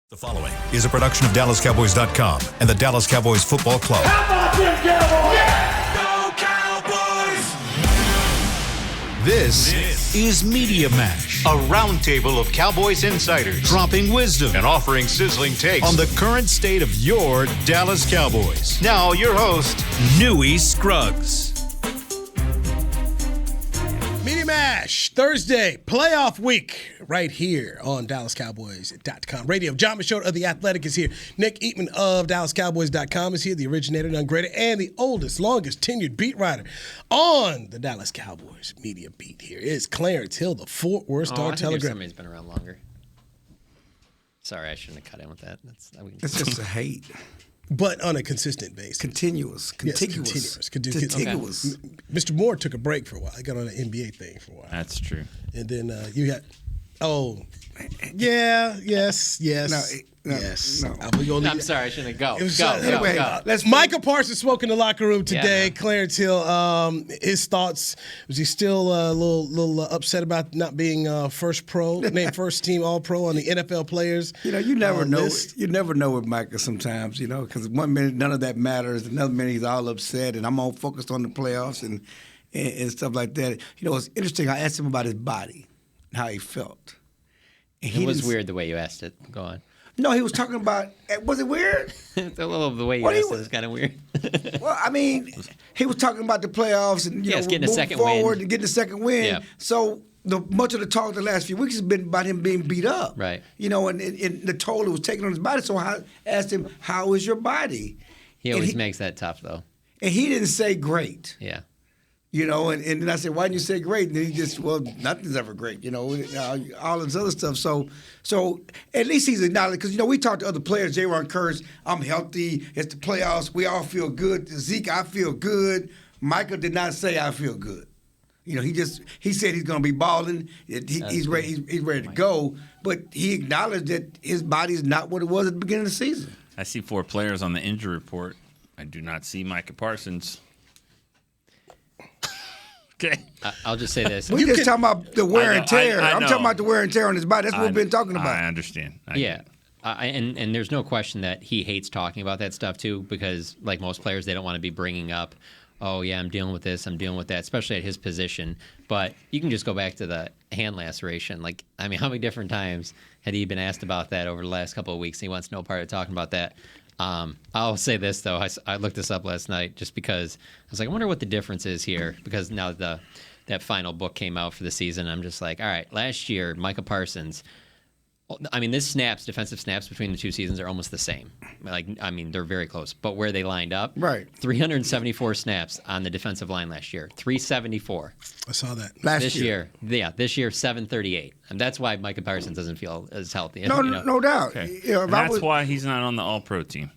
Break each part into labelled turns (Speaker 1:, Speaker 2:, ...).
Speaker 1: The following is a production of DallasCowboys.com and the Dallas Cowboys Football Club.
Speaker 2: How about them Cowboys?
Speaker 1: Yeah! Go Cowboys! This is Media Mash,
Speaker 3: a roundtable of Cowboys insiders
Speaker 1: dropping wisdom
Speaker 3: and offering sizzling takes
Speaker 1: on the current state of your Dallas Cowboys.
Speaker 3: Now your host,
Speaker 1: Newy Scruggs.
Speaker 4: Media Mash, Thursday, playoff week, right here on DallasCowboys.com. Radio. John Machota of The Athletic is here. Nick Eatman of DallasCowboys.com is here, the originator, none greater, and the oldest, longest tenured beat writer on the Dallas Cowboys media beat here is Clarence Hill, the Fort Worth Star-Telegram.
Speaker 5: Somebody's been around longer. Sorry, I shouldn't have cut in with that.
Speaker 6: It's just a hate.
Speaker 4: But on a consistent basis.
Speaker 6: Contiguous.
Speaker 4: Yes, contiguous. Mr. Moore took a break for a while. He got on an NBA thing for a while.
Speaker 7: That's true.
Speaker 4: And then you got, yes.
Speaker 6: No.
Speaker 5: I'm sorry, I shouldn't have.
Speaker 4: Go. Micah Parsons spoke in the locker room today. Clarence Hill, his thoughts. Was he still a little upset about not being first team All-Pro on the NFL players?
Speaker 6: You never know.
Speaker 4: List?
Speaker 6: You never know with Micah sometimes, because one minute none of that matters, another minute he's all upset, and I'm all focused on the playoffs and stuff like that. It's interesting. I asked him about his body, and how he felt. And
Speaker 5: it was weird the way you asked it. Go on.
Speaker 6: No, he was talking about. Was it weird?
Speaker 5: The way you asked it is kind of weird.
Speaker 6: Well, I mean, he was talting about the playoffs and
Speaker 5: getting a second
Speaker 6: forward
Speaker 5: win.
Speaker 6: and getting a second win.
Speaker 5: Yeah.
Speaker 6: So much of the talk the last few weeks has been about him being beat up.
Speaker 5: Right.
Speaker 6: And the toll it was taking on his body. So I asked him, "How is your body?"
Speaker 5: He always makes that tough, though.
Speaker 6: And he didn't say great.
Speaker 5: Yeah.
Speaker 6: And then I said, "Why didn't you say great?" And then he just, nothing's ever great, all this other stuff. So at least he's acknowledged, because, we talked to other players. J-Ron Kurtz, I'm healthy. It's the playoffs. We all feel good. Zeke, I feel good. Micah did not say I feel good. He said he's going to be balling. He's ready to go. But he acknowledged that his body is not what it was at the beginning of the season.
Speaker 7: I see 4 players on the injury report. I do not see Micah Parsons. Okay.
Speaker 5: I'll just say this.
Speaker 6: We're just talking about the wear and tear.
Speaker 7: I
Speaker 6: I'm talking about the wear and tear on his body. That's what we've been talking about.
Speaker 7: I understand.
Speaker 5: And there's no question that he hates talking about that stuff, too, because, like most players, they don't want to be bringing up, oh, yeah, I'm dealing with this, I'm dealing with that, especially at his position. But you can just go back to the hand laceration. How many different times had he been asked about that over the last couple of weeks? He wants no part of talking about that. I'll say this, though. I looked this up last night just because I was like, I wonder what the difference is here, because now that final book came out for the season. I'm just like, all right, last year, Micah Parsons, defensive snaps between the two seasons are almost the same. They're very close. But where they lined up,
Speaker 6: right?
Speaker 5: 374 snaps on the defensive line last year. 374.
Speaker 4: I saw that.
Speaker 5: This year, 738. And that's why Micah Parsons doesn't feel as healthy.
Speaker 6: No doubt.
Speaker 7: Okay. That's why he's not on the All-Pro team,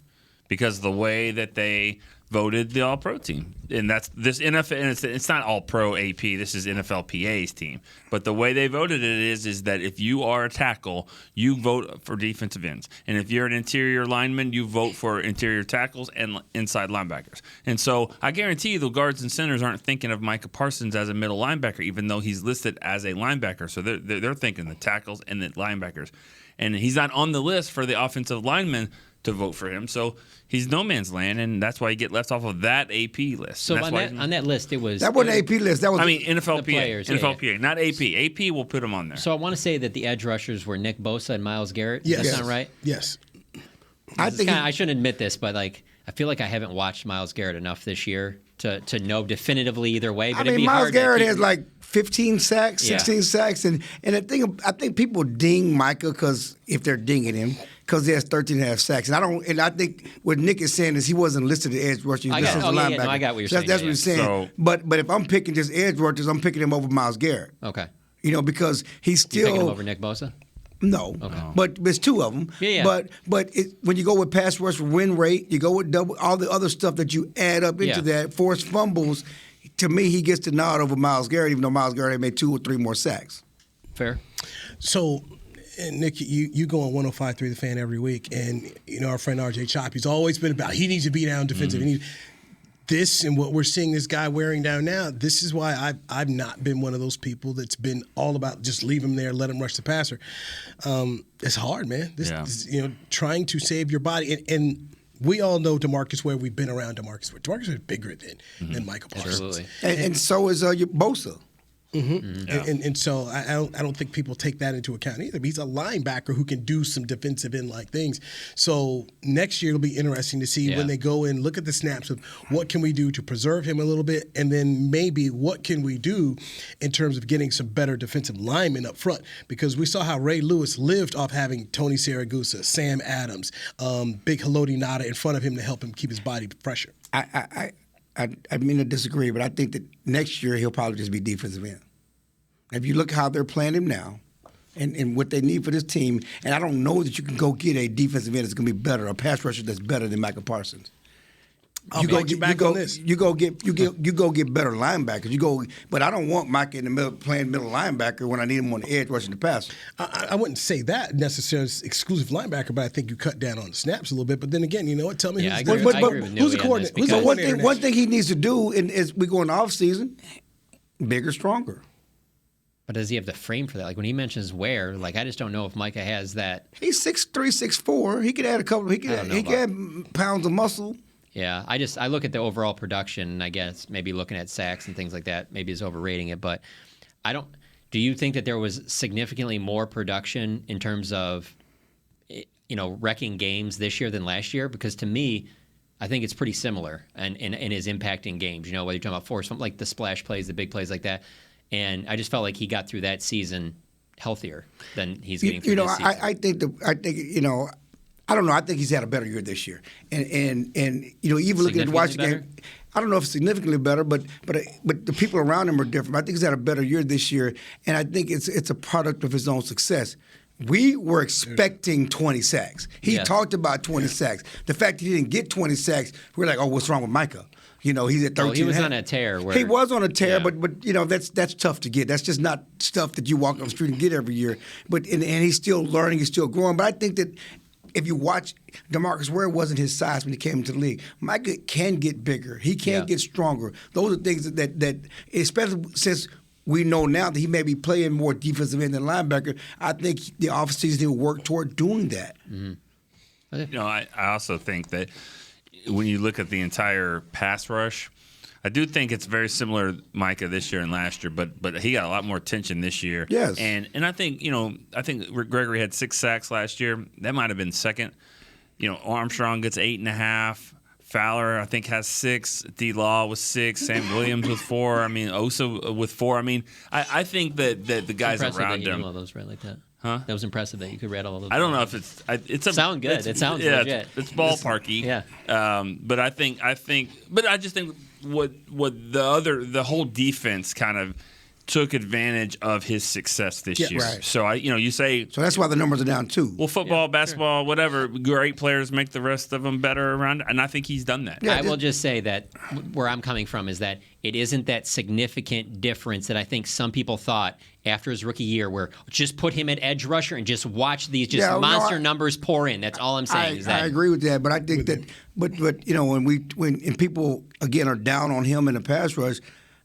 Speaker 7: because the way that they voted the All-Pro team, and that's this NFL. And it's not All-Pro AP. This is NFLPA's team. But the way they voted it is that if you are a tackle, you vote for defensive ends, and if you're an interior lineman, you vote for interior tackles and inside linebackers. And so I guarantee you, the guards and centers aren't thinking of Micah Parsons as a middle linebacker, even though he's listed as a linebacker. So they're thinking the tackles and the linebackers, and he's not on the list for the offensive linemen to vote for him. So he's no man's land, and that's why you get left off of that AP list.
Speaker 5: So on that list, it was...
Speaker 6: That wasn't AP list. That was
Speaker 7: NFLPA.
Speaker 5: Players,
Speaker 7: NFLPA, not AP. AP will put him on there.
Speaker 5: So I want to say that the edge rushers were Nick Bosa and Myles Garrett.
Speaker 4: Yes.
Speaker 5: Does that sound right?
Speaker 4: Yes.
Speaker 5: I shouldn't admit this, but I feel like I haven't watched Myles Garrett enough this year to know definitively either way. But
Speaker 6: Myles Garrett has 15 sacks, 16 sacks, and I think people ding Micah if they're dinging him, because he has 13.5 sacks. And I think what Nick is saying is he wasn't listed as edge rusher. He was listed as linebacker.
Speaker 5: No, I got what you're saying.
Speaker 6: That's what he's saying.
Speaker 7: So,
Speaker 6: but if I'm picking just edge rushers, I'm picking him over Myles Garrett.
Speaker 5: Okay.
Speaker 6: Because he's still...
Speaker 5: You picking him over Nick Bosa?
Speaker 6: No, but there's 2 of them.
Speaker 5: Yeah.
Speaker 6: But when you go with pass rush win rate, you go with double, all the other stuff that you add up into that, forced fumbles, to me, he gets the nod over Myles Garrett, even though Myles Garrett made 2 or 3 more sacks.
Speaker 5: Fair.
Speaker 4: So, Nick, you go on 105.3 The Fan every week, and our friend RJ Chop, he's always been about he needs to be down defensive. this and what we're seeing this guy wearing down now, this is why I've not been one of those people that's been all about just leave him there, let him rush the passer. It's hard, man. This, trying to save your body. And we all know DeMarcus Ware. We've been around DeMarcus Ware. DeMarcus Ware is bigger than Micah Parsons.
Speaker 5: Absolutely.
Speaker 6: And so is your Bosa.
Speaker 4: And so I don't think people take that into account either. He's a linebacker who can do some defensive end-like things. So next year it'll be interesting to see when they go in, look at the snaps of what can we do to preserve him a little bit, and then maybe what can we do in terms of getting some better defensive linemen up front, because we saw how Ray Lewis lived off having Tony Siragusa, Sam Adams, Big Haloti Nada in front of him to help him keep his body fresher.
Speaker 6: I mean to disagree, but I think that next year he'll probably just be defensive end. If you look how they're playing him now and what they need for this team, and I don't know that you can go get a defensive end that's going to be better, a pass rusher that's better than Micah Parsons. You go get better linebackers. But I don't want Micah in the middle playing middle linebacker when I need him on the edge rushing the passer.
Speaker 4: I wouldn't say that necessarily as exclusive linebacker, but I think you cut down on the snaps a little bit. But then again, you know what? Tell me who's the coordinator.
Speaker 6: One thing he needs to do is we go in the offseason, bigger, stronger.
Speaker 5: But does he have the frame for that? Like when he mentions Ware, like I just don't know if Micah has that.
Speaker 6: He's 6'3", 6'4". He could add a couple. He could add pounds of muscle.
Speaker 5: Yeah, I look at the overall production, and I guess maybe looking at sacks and things like that maybe is overrating it. But I don't. Do you think that there was significantly more production in terms of, wrecking games this year than last year? Because to me, I think it's pretty similar and his impact in games. Whether you're talking about force, like the splash plays, the big plays like that. And I just felt like he got through that season healthier than he's getting through this season.
Speaker 6: I don't know. I think he's had a better year this year, and even looking at Washington, I don't know if significantly better, but the people around him are different. I think he's had a better year this year, and I think it's a product of his own success. We were expecting 20 sacks. He talked about 20 sacks. The fact that he didn't get 20 sacks, we're like, oh, what's wrong with Micah? He's at 13.
Speaker 5: He was on a tear.
Speaker 6: He was on a tear, but that's tough to get. That's just not stuff that you walk on the street and get every year. But and he's still learning, he's still growing. But I think that if you watch DeMarcus Ware wasn't his size when he came into the league. Micah can get bigger. He can get stronger. Those are things that especially since we know now that he may be playing more defensive end than linebacker, I think the offseason he'll work toward doing that.
Speaker 5: Mm-hmm.
Speaker 7: I also think that when you look at the entire pass rush, I do think it's very similar to Micah this year and last year, but he got a lot more attention this year.
Speaker 6: Yes.
Speaker 7: And I think, Gregory had 6 sacks last year. That might have been second. Armstrong gets 8.5. Fowler, I think, has 6. D-Law with 6. Sam Williams with 4. Osa with 4. I think that the guys around him.
Speaker 5: All those right like that.
Speaker 7: Huh?
Speaker 5: That was impressive that you could read all of those.
Speaker 7: I don't know if it's a
Speaker 5: sound good. It sounds legit.
Speaker 7: It's ballparky.
Speaker 5: Yeah.
Speaker 7: But I just think what the whole defense kind of took advantage of his success this year.
Speaker 6: Right.
Speaker 7: So you say.
Speaker 6: So that's why the numbers are down too.
Speaker 7: Well, football, basketball, whatever, great players make the rest of them better around, and I think he's done that.
Speaker 5: I will just say that where I'm coming from is that it isn't that significant difference that I think some people thought after his rookie year, where just put him at edge rusher and just watch these monster numbers pour in. That's all I'm saying.
Speaker 6: I agree with that, but I think that, but when people again are down on him in the pass rush.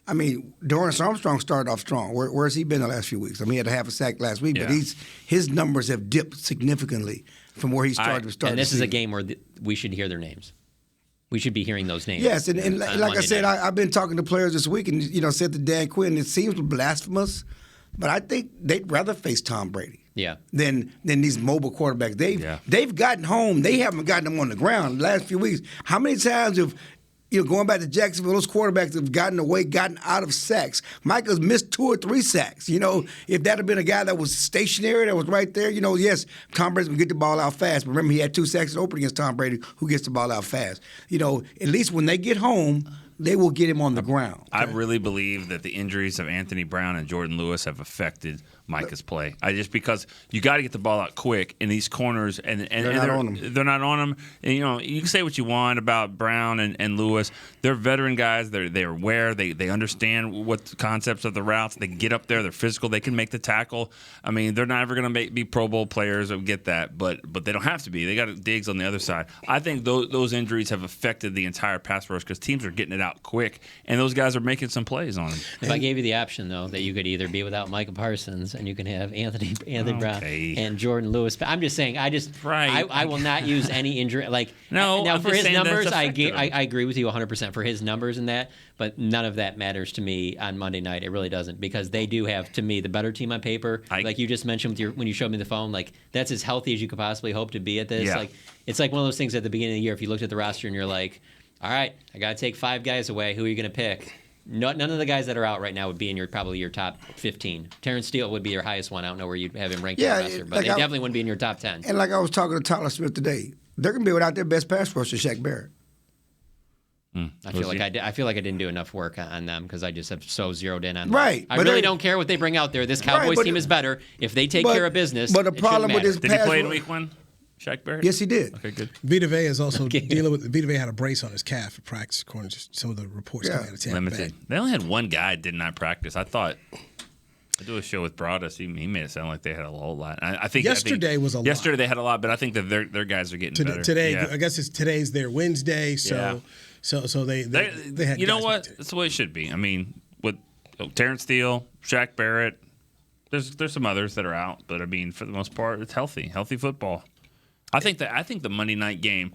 Speaker 6: Dorrance Armstrong started off strong. Where's he been the last few weeks? He had a half a sack last week, but his numbers have dipped significally from where he started.
Speaker 5: And this is a game where we should hear their names. We should be hearing those names.
Speaker 6: Yes, and like I said, I've been talking to players this week, and said to Dan Quinn, it seems blasphemous, but I think they'd rather face Tom Brady.
Speaker 5: Yeah.
Speaker 6: Than these mobile quarterbacks. They've gotten home. They haven't gotten them on the ground the last few weeks. How many times have going back to Jacksonville, those quarterbacks have gotten out of sacks. Micah's missed 2 or 3 sacks. If that had been a guy that was stationary, that was right there, yes, Tom Brady would get the ball out fast. But remember, he had 2 sacks open against Tom Brady, who gets the ball out fast. At least when they get home, they will get him on the ground.
Speaker 7: I really believe that the injuries of Anthony Brown and Jordan Lewis have affected Micah's play. Because you got to get the ball out quick in these corners, and they're not on him. They're not on him. And, you can say what you want about Brown and Lewis. They're veteran guys. They're aware. They understand what the concepts of the routes. They can get up there. They're physical. They can make the tackle. I mean, they're not ever going to be Pro Bowl players. I get that, but they don't have to be. They got Diggs on the other side. I think those injuries have affected the entire pass rush because teams are getting it out quick, and those guys are making some plays on him.
Speaker 5: If I gave you the option, though, that you could either be without Micah Parsons and you can have Anthony Brown and Jordan Lewis, I'm just saying, I will not use any injury. Now for his numbers, I agree with you 100% for his numbers and that, but none of that matters to me on Monday night. It really doesn't, because they do have, to me, the better team on paper. Like you just mentioned when you showed me the phone, like that's as healthy as you could possibly hope to be at this.
Speaker 7: Yeah.
Speaker 5: Like it's like one of those things at the beginning of the year. If you looked at the roster and you're like, all right, I got to take 5 guys away. Who are you going to pick? None of the guys that are out right now would be in probably your top 15. Terrence Steele would be your highest one. I don't know where you'd have him ranked in the roster, but they definitely wouldn't be in your top 10.
Speaker 6: And like I was talking to Tyler Smith today, they're going to be without their best pass rusher, Shaq Barrett.
Speaker 5: I feel like I didn't do enough work on them because I just have so zeroed in on
Speaker 6: right.
Speaker 5: I really don't care what they bring out there. This Cowboys team is better if they take care of business.
Speaker 6: But the problem with this
Speaker 7: did he play in week 1? Shaq Barrett?
Speaker 6: Yes, he did.
Speaker 7: Okay, good.
Speaker 4: Vita Vea is also dealing with. Vita Vea had a brace on his calf at practice, according to some of the reports coming out of Tampa
Speaker 7: Limited.
Speaker 4: Bay.
Speaker 7: They only had one guy did not practice. I thought. I do a show with Broadus. He made it sound like they had a whole lot. I think
Speaker 4: yesterday was a lot.
Speaker 7: Yesterday they had a lot, but I think that their guys are getting better.
Speaker 4: Today, I guess today's their Wednesday, so they had.
Speaker 7: You know what? That's the way it should be. I mean, with Terrence Steele, Shaq Barrett, there's some others that are out, but I mean, for the most part, it's healthy football. I think the Monday night game,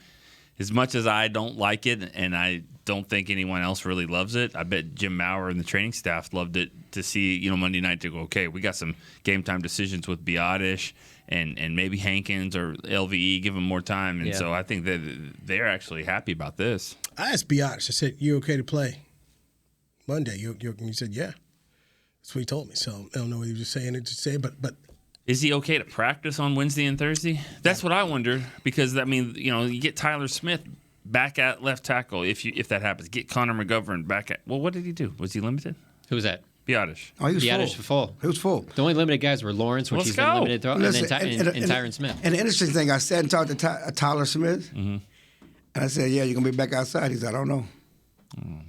Speaker 7: as much as I don't like it, and I don't think anyone else really loves it, I bet Jim Maurer and the training staff loved it to see, Monday night to go, okay, we got some game time decisions with Biotish and maybe Hankins or LVE, give them more time. And so I think that they're actually happy about this.
Speaker 4: I asked Biotish, I said, you okay to play Monday? He said, yeah. That's what he told me. So I don't know what he was just saying it to say, but
Speaker 7: is he okay to practice on Wednesday and Thursday? That's what I wonder, because I mean, you get Tyler Smith back at left tackle if that happens. Get Connor McGovern back at. Well, what did he do? Was he limited?
Speaker 5: Who was that?
Speaker 7: Biotish.
Speaker 6: Oh, he was
Speaker 5: Biotish
Speaker 6: full. He was full.
Speaker 5: The only limited guys were Lawrence, which he's been limited to, and Tyron Smith.
Speaker 6: And the interesting thing, I sat and talked to Tyler Smith, and I said, "Yeah, you're gonna be back outside." He said, "I don't know."
Speaker 7: Oh man.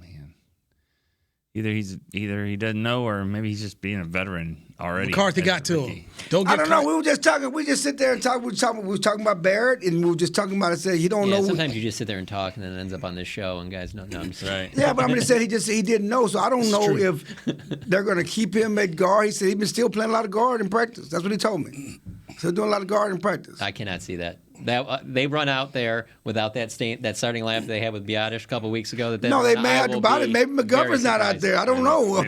Speaker 7: Either he doesn't know, or maybe he's just being a veteran already.
Speaker 4: McCarthy got to him.
Speaker 6: I don't know. We were just talking. We just sit there and talk. We were talking about Barrett, and we were just talking about it. Said you don't know.
Speaker 5: Sometimes you just sit there and talk, and then it ends up on this show, and guys know. No, I'm just right.
Speaker 6: Yeah, but I'm just saying he didn't know. So I don't know if they're going to keep him at guard. He said he's been still playing a lot of guard in practice. That's what he told me. So doing a lot of guard in practice.
Speaker 5: I cannot see that. They run out there without that starting lineup they had with Biotish a couple of weeks ago.
Speaker 6: No, they mad about it. Maybe McGovern's not out there. I don't know.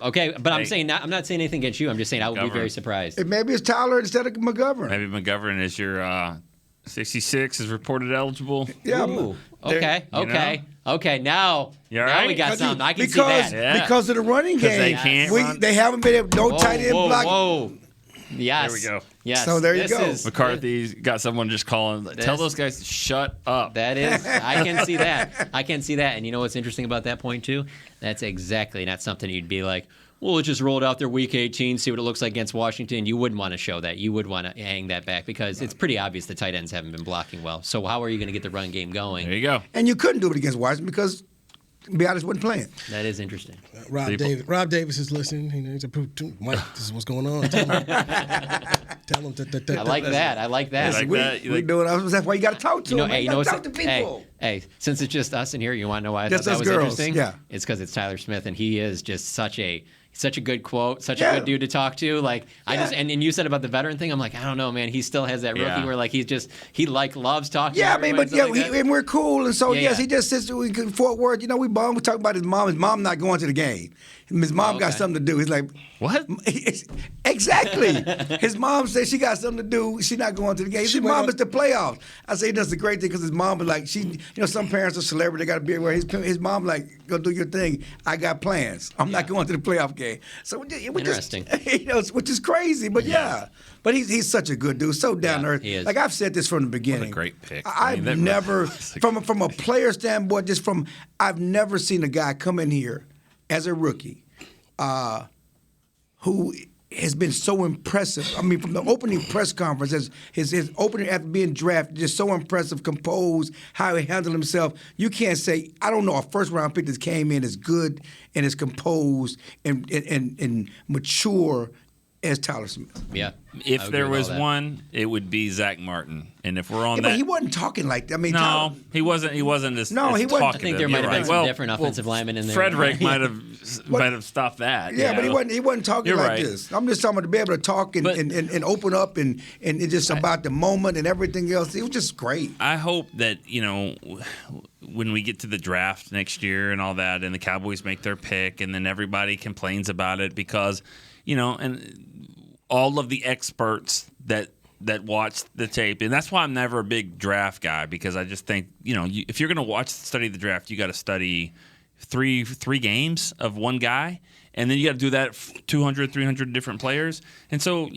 Speaker 5: Okay, but I'm not saying anything against you. I'm just saying I would be very surprised.
Speaker 6: Maybe it's Tyler instead of McGovern.
Speaker 7: Maybe McGovern is your 66 is reported eligible.
Speaker 6: Yeah.
Speaker 5: Ooh, okay. Now we got something. I can see that.
Speaker 6: Yeah. Because of the running game. They haven't been able no tight end block.
Speaker 5: Whoa. Yes.
Speaker 7: There we go.
Speaker 5: Yes.
Speaker 6: So there you go.
Speaker 7: McCarthy's got someone just calling. Tell those guys to shut up.
Speaker 5: That is. I can see that. And you know what's interesting about that point, too? That's exactly not something you'd be like, well, it just rolled out there week 18, see what it looks like against Washington. You wouldn't want to show that. You would want to hang that back because it's pretty obvious the tight ends haven't been blocking well. So how are you going to get the run game going?
Speaker 7: There you go.
Speaker 6: And you couldn't do it against Washington because Biotish wasn't playing.
Speaker 5: That is interesting.
Speaker 4: Rob Davis is listening. He's a Mike, this is what's going on. Tell him.
Speaker 5: I like that.
Speaker 6: We doing. That's why you got to talk to him. Talk to people.
Speaker 5: Hey, since it's just us in here, you want to know why I thought that was interesting? Yeah. It's because it's Tyler Smith, and he is just such a good quote, such a good dude to talk to. Like and you said about the veteran thing, I'm like, I don't know, man. He still has that rookie where like he loves talking.
Speaker 6: Yeah, I mean, but and we're cool, and so yes, he just sits in Fort Worth. We bum. We talk about his mom. His mom not going to the game. His mom got something to do. He's like,
Speaker 7: What?
Speaker 6: Exactly. His mom said she got something to do. She's not going to the game. His mom is the playoffs. I say that's a great thing because his mom was like, some parents are celebrity. They got to be everywhere. His mom like, go do your thing. I got plans. I'm not going to the playoff game. So
Speaker 5: Interesting.
Speaker 6: Which is crazy, but yeah. But he's such a good dude, so down to earth.
Speaker 5: He is.
Speaker 6: Like I've said this from the beginning.
Speaker 7: What a great pick.
Speaker 6: I've never, from a player standpoint, I've never seen a guy come in here as a rookie who has been so impressive. I mean, from the opening press conference, his opening after being drafted, just so impressive, composed, how he handled himself. You can't say, I don't know, a first-round pick that came in as good and as composed and mature as Tyler Smith.
Speaker 5: Yeah.
Speaker 7: If there was one, it would be Zach Martin. And if we're on that,
Speaker 6: but he wasn't talking like that. I mean,
Speaker 7: no, he wasn't. He wasn't as
Speaker 6: No, he wasn't.
Speaker 5: I think there might have been some different offensive linemen in there.
Speaker 7: Frederick might have stopped that.
Speaker 6: Yeah, but he wasn't talking
Speaker 7: You're
Speaker 6: like
Speaker 7: right.
Speaker 6: this. I'm just talking about to be able to talk and open up and just about the moment and everything else. It was just great.
Speaker 7: I hope that, when we get to the draft next year and all that, and the Cowboys make their pick, and then everybody complains about it because, and all of the experts that watch the tape, and that's why I'm never a big draft guy, because I just think, if you're going to study the draft, you got to study three games of one guy, and then you got to do that 200, 300 different players. And so,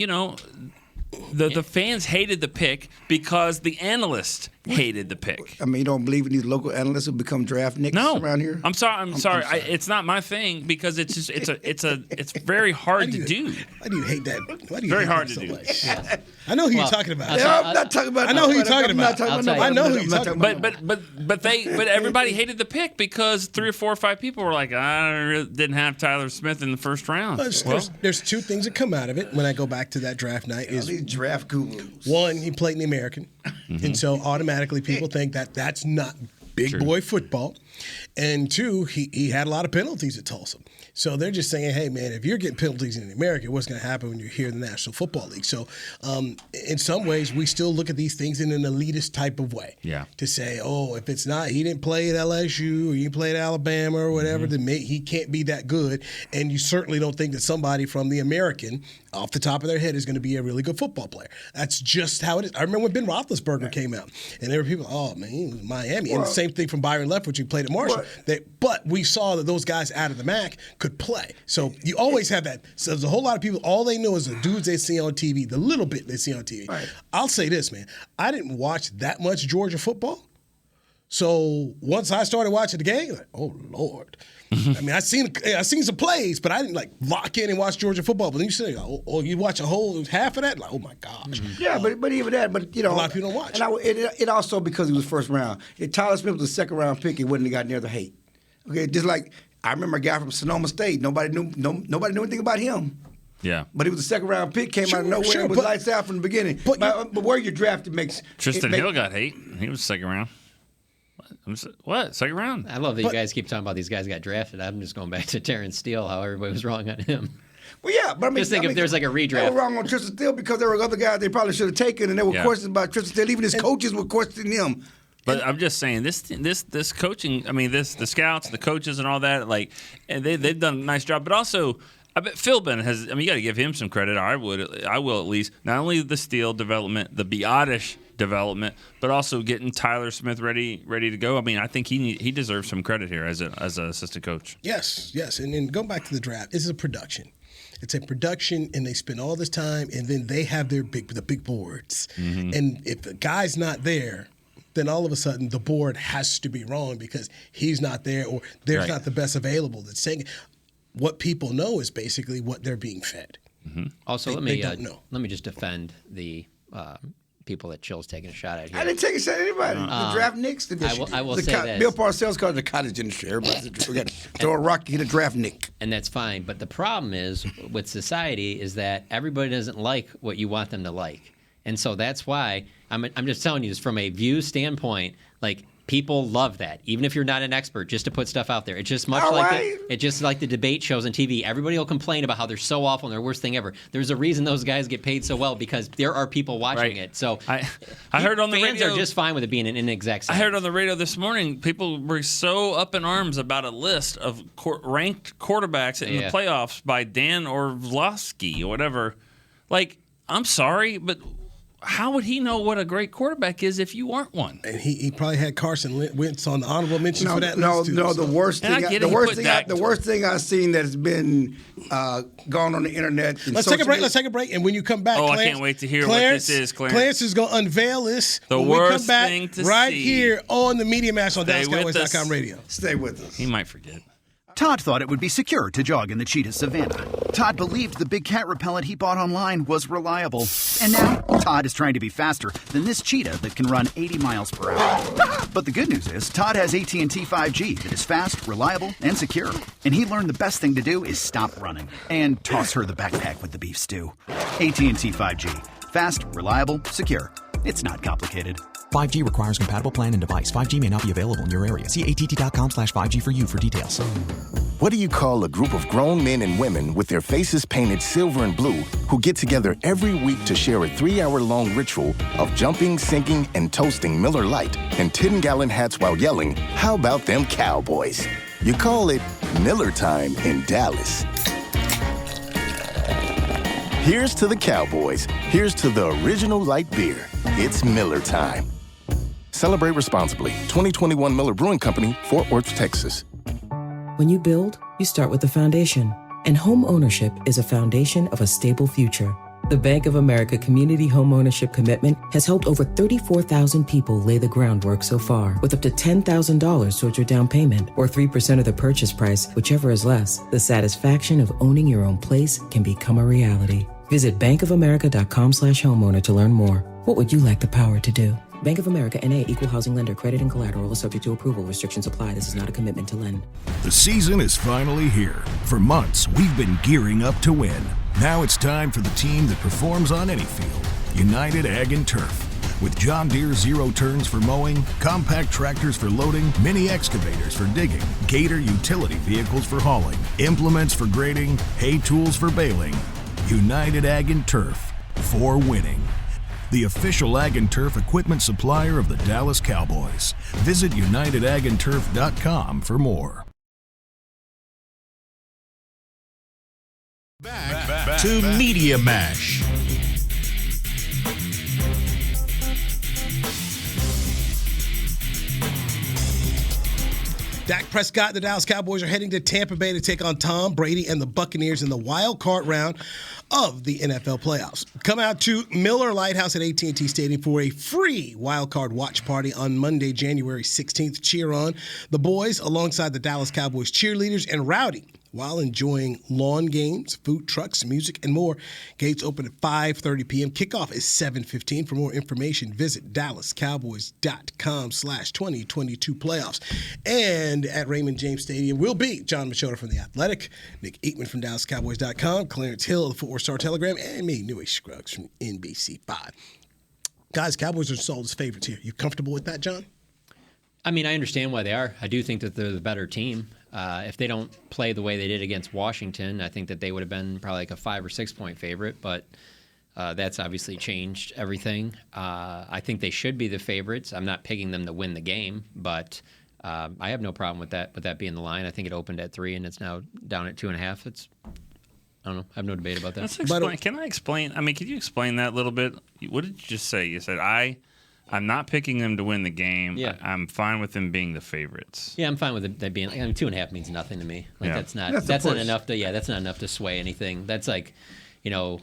Speaker 7: the fans hated the pick because the analysts hated the pick.
Speaker 6: I mean, you don't believe in these local analysts who become draft nicks around here?
Speaker 7: I'm sorry. It's not my thing because it's just it's very hard to do.
Speaker 4: Why do you hate that? Why do you
Speaker 7: Very
Speaker 4: hate
Speaker 7: hard
Speaker 4: that
Speaker 7: to
Speaker 4: so
Speaker 7: do.
Speaker 4: much? I know who you're talking about.
Speaker 6: I'm not talking about.
Speaker 4: I know who you're talking about. I know who you're talking about.
Speaker 7: But everybody hated the pick because 3 or 4 or 5 people were like, I didn't have Tyler Smith in the first round.
Speaker 4: There's 2 things that come out of it when I go back to that draft night. Is
Speaker 6: these draft gurus.
Speaker 4: One, he played in the American, and so automatically people think that that's not big boy football. And 2, he had a lot of penalties at Tulsa. So they're just saying, hey, man, if you're getting penalties in America, what's going to happen when you're here in the National Football League? So in some ways, we still look at these things in an elitist type of way.
Speaker 7: Yeah.
Speaker 4: To say, oh, if it's not, he didn't play at LSU or he played at Alabama or whatever, then he can't be that good. And you certainly don't think that somebody from the American, off the top of their head, is going to be a really good football player. That's just how it is. I remember when Ben Roethlisberger came out, and there were people, oh, man, he was in Miami. And the same thing from Byron Leftwich, who played at Marshall. But we saw that those guys out of the MAC could play. So you always have that. So there's a whole lot of people, all they know is the dudes they see on TV, the little bit they see on TV.
Speaker 6: Right.
Speaker 4: I'll say this, man. I didn't watch that much Georgia football. So once I started watching the game, like, oh, Lord. I mean, I seen some plays, but I didn't lock in and watch Georgia football. But then you say, oh, you watch a whole half of that, like, oh my gosh.
Speaker 6: Yeah, but even that, a
Speaker 4: lot of people don't watch.
Speaker 6: And it also because he was first round. If Tyler Smith was a second round pick, he wouldn't have got near the hate. Okay, just like I remember a guy from Sonoma State. Nobody knew anything about him.
Speaker 7: Yeah,
Speaker 6: but he was a second round pick, came out of nowhere, and was lights out from the beginning. But where you drafted makes
Speaker 7: Tristan Hill got hate. He was second round. What? Second round?
Speaker 5: I love that you guys keep talking about these guys got drafted. I'm just going back to Terrence Steele, how everybody was wrong on him.
Speaker 6: Well, yeah, but
Speaker 5: just think if there's like a redraft.
Speaker 6: They were wrong on Tristan Steele because there were other guys they probably should have taken, and there were questions about Tristan Steele. Even his coaches were questioning him.
Speaker 7: But I'm just saying this coaching. I mean, the scouts, the coaches, and all that. And they've done a nice job. But also, I bet Philbin has. I mean, you got to give him some credit. I will at least. Not only the Steele development, the Biotish development, but also getting Tyler Smith ready to go. I mean, I think he deserves some credit here as an assistant coach.
Speaker 4: Yes, and then going back to the draft, this is a production. It's a production, and they spend all this time, and then they have the big boards. Mm-hmm. And if the guy's not there, then all of a sudden the board has to be wrong because he's not there or there's not the best available. That's saying what people know is basically what they're being fed.
Speaker 5: Mm-hmm. Also, let me just defend the people that Chill's taking a shot at here.
Speaker 6: I didn't take a shot at anybody. The draft Knicks.
Speaker 5: I will say that
Speaker 6: Bill Parcells called it the cottage industry. Everybody we got to throw a rock, hit a draft Nick.
Speaker 5: And that's fine. But the problem is with society is that everybody doesn't like what you want them to like. And so that's why I'm just telling you this from a view standpoint. Like People love that, even if you're not an expert, just to put stuff out there. It's just much it's just like the debate shows on TV. Everybody will complain about how they're so awful and they're worst thing ever. There's a reason those guys get paid so well because there are people watching it. So
Speaker 7: I heard on the
Speaker 5: fans
Speaker 7: radio,
Speaker 5: are just fine with it being an inexact science.
Speaker 7: I heard on the radio this morning people were so up in arms about a list of ranked quarterbacks in the playoffs by Dan Orlovsky or whatever. Like, I'm sorry, but how would he know what a great quarterback is if you weren't one?
Speaker 4: And he probably had Carson Wentz on the honorable mentions for that list too.
Speaker 6: The worst thing I've seen that's been gone on the internet.
Speaker 4: Let's take a break. And when you come back,
Speaker 7: I can't wait to hear what this is, Clarence.
Speaker 4: Clarence is going to unveil this.
Speaker 7: When
Speaker 4: we
Speaker 7: worst
Speaker 4: come back
Speaker 7: thing to
Speaker 4: right
Speaker 7: see.
Speaker 4: here on the Media Mash on DallasCowboys.com radio.
Speaker 6: Stay with us.
Speaker 7: He might forget.
Speaker 2: Todd thought it would be secure to jog in the cheetah savanna. Todd believed the big cat repellent he bought online was reliable. And now, Todd is trying to be faster than this cheetah that can run 80 miles per hour. But the good news is, Todd has AT&T 5G that is fast, reliable, and secure. And he learned the best thing to do is stop running and toss her the backpack with the beef stew. AT&T 5G. Fast, reliable, secure. It's not complicated.
Speaker 8: 5G requires compatible plan and device. 5G may not be available in your area. See att.com/5G for you for details.
Speaker 9: What do you call a group of grown men and women with their faces painted silver and blue who get together every week to share a 3-hour-long ritual of jumping, singing, and toasting Miller Lite and 10-gallon hats while yelling, "How about them Cowboys?" You call it Miller Time in Dallas. Here's to the Cowboys. Here's to the original light beer. It's Miller Time. Celebrate responsibly. 2021 Miller Brewing Company, Fort Worth, Texas.
Speaker 10: When you build, you start with the foundation. And home ownership is a foundation of a stable future. The Bank of America Community Home Ownership Commitment has helped over 34,000 people lay the groundwork so far, with up to $10,000 towards your down payment or 3% of the purchase price, whichever is less. The satisfaction of owning your own place can become a reality. Visit bankofamerica.com/homeowner to learn more. What would you like the power to do? Bank of America N.A. Equal Housing Lender. Credit and collateral is subject to approval. Restrictions apply. This is not a commitment to lend.
Speaker 11: The season is finally here. For months, we've been gearing up to win. Now it's time for the team that performs on any field. United Ag and Turf. With John Deere zero turns for mowing, compact tractors for loading, mini excavators for digging, Gator utility vehicles for hauling, implements for grading, hay tools for baling. United Ag and Turf. For winning. The official Ag and Turf equipment supplier of the Dallas Cowboys. Visit UnitedAgAndTurf.com for more.
Speaker 1: Back to Media Mash.
Speaker 4: Dak Prescott, the Dallas Cowboys are heading to Tampa Bay to take on Tom Brady and the Buccaneers in the wild card round of the NFL playoffs. Come out to Miller Lighthouse at AT&T Stadium for a free wild card watch party on Monday, January 16th. Cheer on the boys alongside the Dallas Cowboys cheerleaders and rowdy while enjoying lawn games, food trucks, music, and more. Gates open at 5:30 p.m. Kickoff is 7:15. For more information, visit DallasCowboys.com/2022 playoffs. And at Raymond James Stadium will be John Machota from The Athletic, Nick Eatman from DallasCowboys.com, Clarence Hill of the Fort Worth Star-Telegram, and me, Newy Scruggs from NBC5. Guys, Cowboys are sold as favorites here. You comfortable with that, John?
Speaker 5: I mean, I understand why they are. I do think that they're the better team. If they don't play the way they did against Washington, I think that they would have been probably like a 5 or 6 point favorite, but that's obviously changed everything. I think they should be the favorites. I'm not picking them to win the game, but I have no problem with that being the line. I think it opened at 3 and it's now down at 2.5. I don't know. I have no debate about that.
Speaker 7: Can I explain? I mean, could you explain that a little bit? What did you just say? You said I'm not picking them to win the game.
Speaker 5: Yeah.
Speaker 7: I'm fine with them being the favorites.
Speaker 5: Yeah, I'm fine with that being. 2.5 means nothing to me. Like that's not enough to. Yeah, that's not enough to sway anything. That's like, the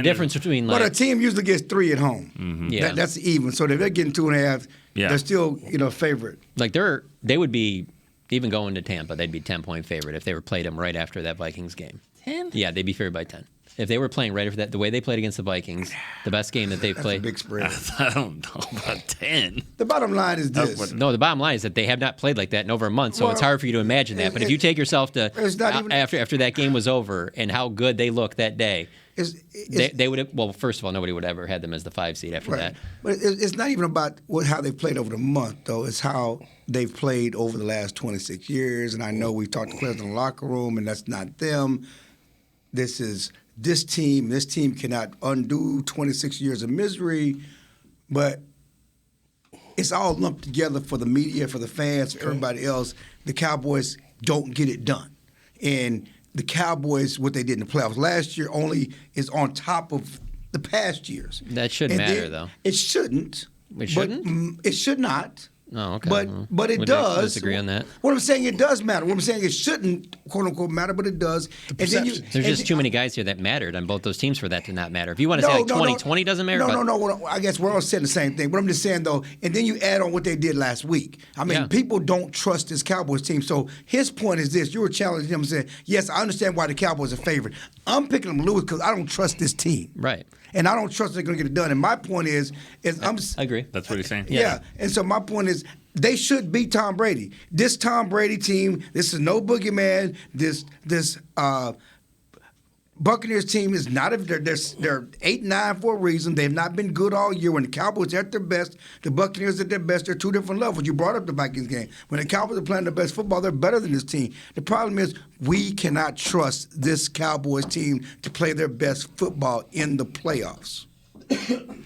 Speaker 5: difference between like.
Speaker 6: But a team usually gets 3 at home.
Speaker 5: Mm-hmm. Yeah,
Speaker 6: that's even. So if they're getting 2.5, they're still favorite.
Speaker 5: Like they would be even going to Tampa. They'd be 10-point favorite if they were played them right after that Vikings game.
Speaker 7: 10?
Speaker 5: Yeah, they'd be favored by 10. if they were playing right for that, the way they played against the Vikings, the best game that they've
Speaker 6: That's
Speaker 5: played.
Speaker 6: a big spread.
Speaker 7: I don't know about 10.
Speaker 6: The bottom line is this.
Speaker 5: No, the bottom line is that they have not played like that in over a month, so it's hard for you to imagine that. But if you take yourself to after that game was over and how good they looked that day, they would have. Well, first of all, nobody would have ever had them as the 5 seed after that.
Speaker 6: But it's not even about how they've played over the month, though. It's how they've played over the last 26 years. And I know we've talked to players in the locker room, and that's not them. This is this team. This team cannot undo 26 years of misery, but it's all lumped together for the media, for the fans, for everybody else. The Cowboys don't get it done. And the Cowboys, what they did in the playoffs last year, only is on top of the past years.
Speaker 5: That shouldn't matter, though.
Speaker 6: It shouldn't.
Speaker 5: It shouldn't?
Speaker 6: It should not.
Speaker 5: Oh, okay.
Speaker 6: But it does.
Speaker 5: Disagree on that.
Speaker 6: What I'm saying, it does matter. What I'm saying, it shouldn't, quote unquote, matter, but it does.
Speaker 5: There's just too many guys here that mattered on both those teams for that to not matter. If you want to say like 2020 doesn't matter,
Speaker 6: no. I guess we're all saying the same thing. But I'm just saying though, and then you add on what they did last week. I mean, people don't trust this Cowboys team. So his point is this: you were challenging him and saying, "Yes, I understand why the Cowboys are favored. I'm picking them Lewis because I don't trust this team."
Speaker 5: Right.
Speaker 6: And I don't trust they're going to get it done. And my point is I
Speaker 5: agree.
Speaker 7: That's what he's saying.
Speaker 6: Yeah. And so my point is, they should beat Tom Brady. This Tom Brady team, this is no boogeyman. This Buccaneers team is not. They're 8-9 for a reason. They've not been good all year. When the Cowboys are at their best, the Buccaneers are at their best. They're two different levels. You brought up the Vikings game. When the Cowboys are playing their best football, they're better than this team. The problem is we cannot trust this Cowboys team to play their best football in the playoffs.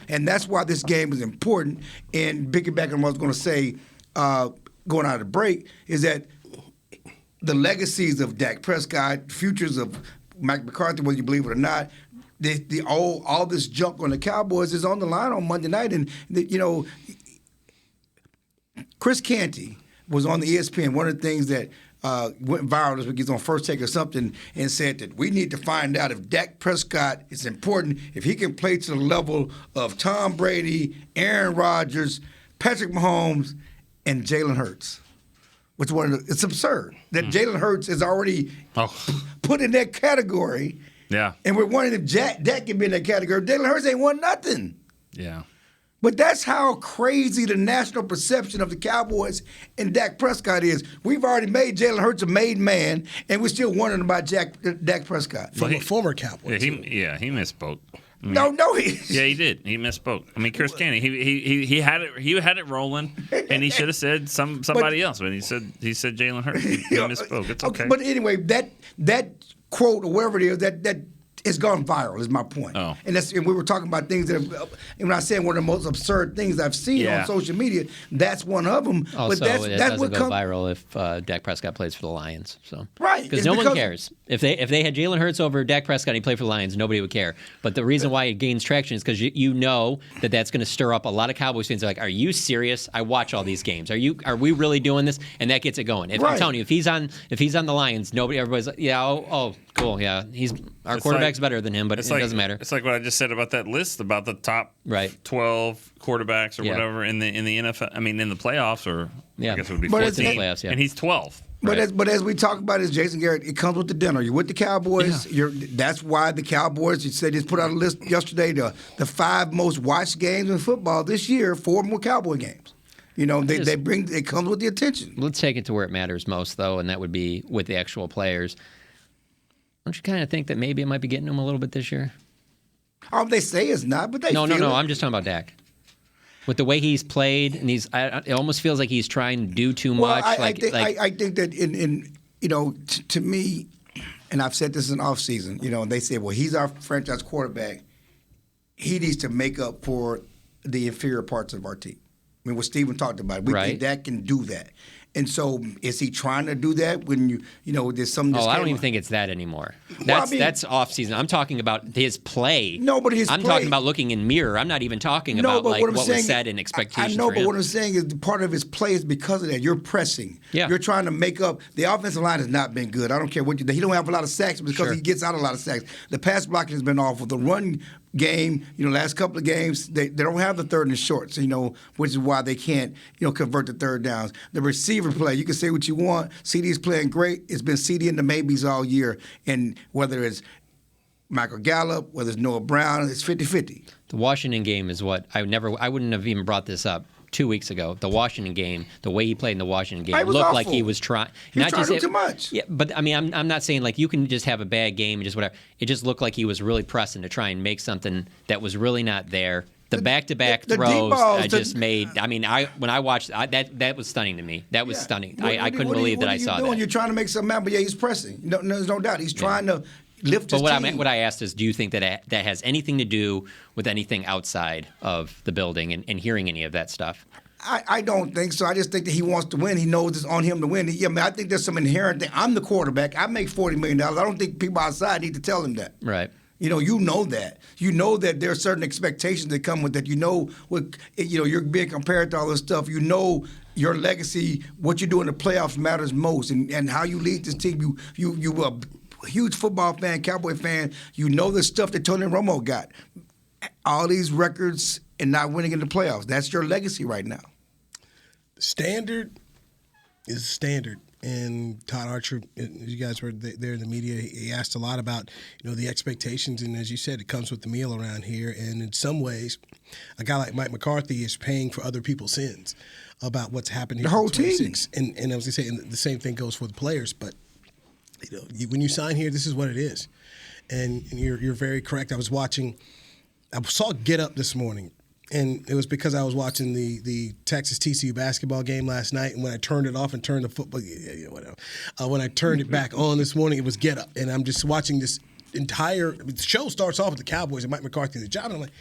Speaker 6: And that's why this game is important. And piggybacking on what I was going to say, going out of the break, is that the legacies of Dak Prescott, futures of Mike McCarthy, whether you believe it or not, all this junk on the Cowboys is on the line on Monday night. And, Chris Canty was on the ESPN. One of the things that went viral this week, he's on First Take or something, and said that we need to find out if Dak Prescott is important, if he can play to the level of Tom Brady, Aaron Rodgers, Patrick Mahomes, and Jalen Hurts. It's absurd that Jalen Hurts is already put in that category.
Speaker 7: Yeah.
Speaker 6: And we're wondering if Dak can be in that category. Jalen Hurts ain't won nothing.
Speaker 7: Yeah.
Speaker 6: But that's how crazy the national perception of the Cowboys and Dak Prescott is. We've already made Jalen Hurts a made man, and we're still wondering about Dak Prescott.
Speaker 4: From a former Cowboy.
Speaker 7: He misspoke.
Speaker 6: He
Speaker 7: did. He misspoke. I mean, Chris Canty, he had it rolling, and he should have said somebody else. But he said Jalen Hurts. He misspoke. It's okay.
Speaker 6: But anyway, that quote or whatever it is, that it's gone viral. Is my point.
Speaker 7: Oh.
Speaker 6: And we were talking about things that, and when I say one of the most absurd things I've seen on social media, that's one of them.
Speaker 5: Also,
Speaker 6: but
Speaker 5: it doesn't go viral if Dak Prescott plays for the Lions. So because no one cares. If they had Jalen Hurts over Dak Prescott and he played for the Lions, nobody would care. But the reason why it gains traction is because you know that's going to stir up a lot of Cowboys fans. They're like, "Are you serious? I watch all these games. Are we really doing this?" And that gets it going. I'm telling you, if he's on the Lions, everybody's like, "Yeah, oh, cool, yeah, our quarterback's better than him," but it doesn't matter.
Speaker 7: It's like what I just said about that list about the top 12 quarterbacks or whatever in the NFL. I mean, in the playoffs, or I guess it would be 14
Speaker 5: in the playoffs. Yeah.
Speaker 7: And he's 12.
Speaker 6: But as we talk about, Jason Garrett, it comes with the dinner. You're with the Cowboys. Yeah. That's why the Cowboys, you said, just put out a list yesterday, the 5 most watched games in football this year, 4 more Cowboy games. It comes with the attention.
Speaker 5: Let's take it to where it matters most, though, and that would be with the actual players. Don't you kind of think that maybe it might be getting them a little bit this year?
Speaker 6: They say it's not, but
Speaker 5: No. I'm just talking about Dak. With the way he's played, and it almost feels like he's trying to do too much.
Speaker 6: I think that to me, and I've said this in off season. They say, well, he's our franchise quarterback. He needs to make up for the inferior parts of our team. I mean, what Steven talked about, we think Dak can do that. And so, is he trying to do that when there's some?
Speaker 5: I don't even think it's that anymore. That's off season. I'm talking about his play.
Speaker 6: No, but
Speaker 5: I'm talking about looking in mirror. I'm not even talking about what was said in expectations.
Speaker 6: I know, but what I'm saying is part of his play is because of that. You're pressing. Yeah. You're trying to make up. The offensive line has not been good. I don't care what he don't have a lot of sacks because he gets out a lot of sacks. The pass blocking has been awful. The run game, last couple of games, they don't have the third and shorts, which is why they can't, convert the third downs. The receiver play, you can say what you want. CD's playing great. It's been CD and the maybes all year. And whether it's Michael Gallup, whether it's Noah Brown, it's 50-50.
Speaker 5: The Washington game is what I wouldn't have even brought this up 2 weeks ago. The Washington game, the way he played in the Washington game, looked like he was trying.
Speaker 6: He was trying too much.
Speaker 5: Yeah, but I mean, I'm not saying like you can just have a bad game and just whatever. It just looked like he was really pressing to try and make something that was really not there. The back-to-back throws I just made. I mean, when I watched that was stunning to me. That was stunning. I couldn't believe that I saw that.
Speaker 6: You're trying to make something happen, but yeah, he's pressing. No, there's no doubt. He's trying to lift his team.
Speaker 5: But what I asked is, do you think that has anything to do with anything outside of the building and hearing any of that stuff?
Speaker 6: I don't think so. I just think that he wants to win. He knows it's on him to win. I think there's some inherent thing. I'm the quarterback. I make $40 million. I don't think people outside need to tell him that.
Speaker 5: Right.
Speaker 6: You know that. You know that there are certain expectations that come with that. You know, you're being compared to all this stuff. You know your legacy, what you do in the playoffs matters most, and how you lead this team. You a huge football fan, Cowboy fan. You know the stuff that Tony Romo got. All these records and not winning in the playoffs. That's your legacy right now.
Speaker 4: Standard is standard. And Todd Archer, you guys were there in the media, he asked a lot about, the expectations. And as you said, it comes with the meal around here. And in some ways, a guy like Mike McCarthy is paying for other people's sins about what's happened here.
Speaker 6: The whole team.
Speaker 4: And I was going to say, and the same thing goes for the players. But, when you sign here, this is what it is. And you're very correct. I saw Get Up this morning. And it was because I was watching the Texas TCU basketball game last night, and when I turned it off and turned the football, whatever. When I turned it back on this morning, it was Get Up, and I'm just watching this the show starts off with the Cowboys and Mike McCarthy and the job, and I'm like,